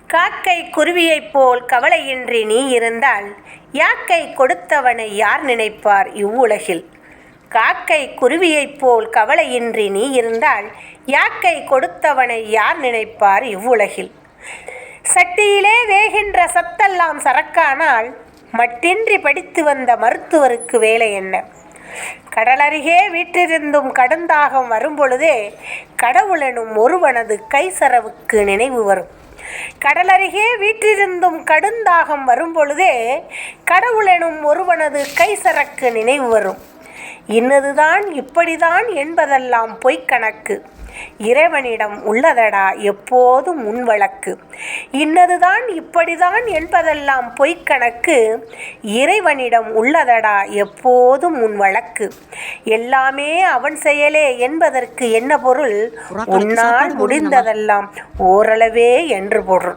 காக்கை குருவியைப் போல் கவலையின்றி நீ இருந்தால் யாக்கை கொடுத்தவனை யார் நினைப்பார் இவ்வுலகில். காக்கை குருவியைப் போல் கவலையின்றி நீ இருந்தால் யாக்கை கொடுத்தவனை யார் நினைப்பார் இவ்வுலகில். சட்டியிலே வேகின்ற சத்தெல்லாம் சரக்கானால் மட்டின்றி படித்து வந்த மருத்துவருக்கு வேலை என்ன? கடலருகே வீற்றிருந்தும் கடுந்தாகம் வரும்பொழுதே கடவுளெனும் ஒருவனது கைசரவுக்கு நினைவு வரும். கடலருகே வீற்றிருந்தும் கடுந்தாகம் வரும்பொழுதே கடவுளெனும் ஒருவனது கைசரக்கு நினைவு வரும். இன்னதுதான் இப்படிதான் என்பதெல்லாம் பொய்க்கணக்கு, இறைவனிடம் உள்ளதடா எப்போதும் உன் வழக்கு. இன்னதுதான் இப்படிதான் என்பதெல்லாம் பொய்க்கணக்கு, இறைவனிடம் உள்ளதடா எப்போதும் உன் வழக்கு. எல்லாமே அவன் செயலே என்பதற்கு என்ன பொருள்? உன்னால் முடிந்ததெல்லாம் ஓரளவே என்று பொருள்.